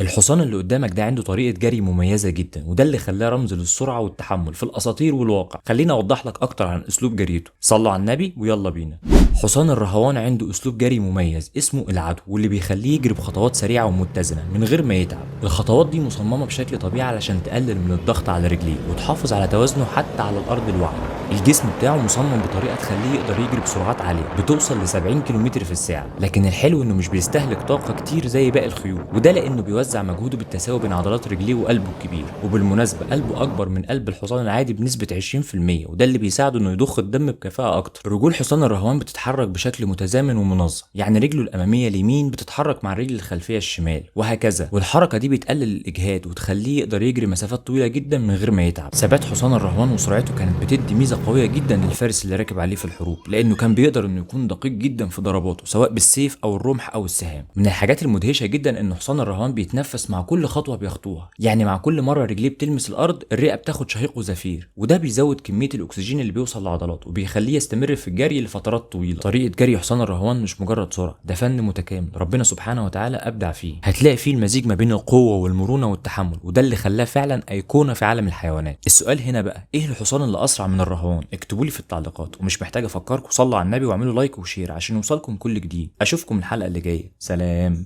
الحصان اللي قدامك ده عنده طريقة جري مميزة جدا، وده اللي خلاه رمز للسرعة والتحمل في الأساطير والواقع. خليني أوضح لك أكتر عن أسلوب جريته. صلوا على النبي ويلا بينا. حصان الرهوان عنده أسلوب جري مميز اسمه العدو، واللي بيخليه يجري بخطوات سريعة ومتزنة من غير ما يتعب. الخطوات دي مصممة بشكل طبيعي علشان تقلل من الضغط على رجليه وتحافظ على توازنه حتى على الأرض الواعية. الجسم بتاعه مصمم بطريقة تخليه يقدر يجري بسرعات عالية بتوصل ل 70 كيلومتر في الساعة، لكن الحلو إنه مش بيستهلك طاقة كتير زي باقي الخيول، وده لأنه بيوزع مجهوده بالتساوي بين عضلات رجليه وقلبه الكبير. وبالمناسبة قلبه أكبر من قلب الحصان العادي بنسبة 20%، وده اللي بيساعده إنه يضخ الدم بكفاءة أكتر. رجول حصان الرهوان بتتحرك بشكل متزامن ومنظم، يعني رجله الأمامية اليمين بتتحرك مع الرجل الخلفية الشمال وهكذا، والحركة دي بتقلل الإجهاد وتخليه يقدر يجري مسافات طويلة جدا من غير ما يتعب. ثبات حصان الرهوان وسرعته كانت بتدي ميزة قوية جدا للفارس اللي راكب عليه في الحروب، لأنه كان بيقدر إنه يكون دقيق جدا في ضرباته سواء بالسيف أو الرمح أو السهام. من الحاجات المدهشة جدا إن حصان الرهوان بيتنفس مع كل خطوة بيخطوها، يعني مع كل مرة رجليه بتلمس الأرض الرئة بتاخد شهيق وزفير، وده بيزود كمية الأكسجين اللي بيوصل لعضلاته وبيخليه يستمر في الجري لفترات طويلة. طريقة جري حصان الرهوان مش مجرد سرعة، ده فن متكامل ربنا سبحانه وتعالى أبدع فيه. هتلاقي فيه المزيج ما بين القوة والمرونة والتحمل، وده اللي خلاه فعلا أيقونة في عالم الحيوانات. السؤال هنا بقى، إيه الحصان اللي أسرع من الرهوان؟ اكتبوا لي في التعليقات، ومش محتاج أفكركم صلوا على النبي واعملوا لايك وشير عشان يوصلكم كل جديد. أشوفكم الحلقة اللي جاية، سلام.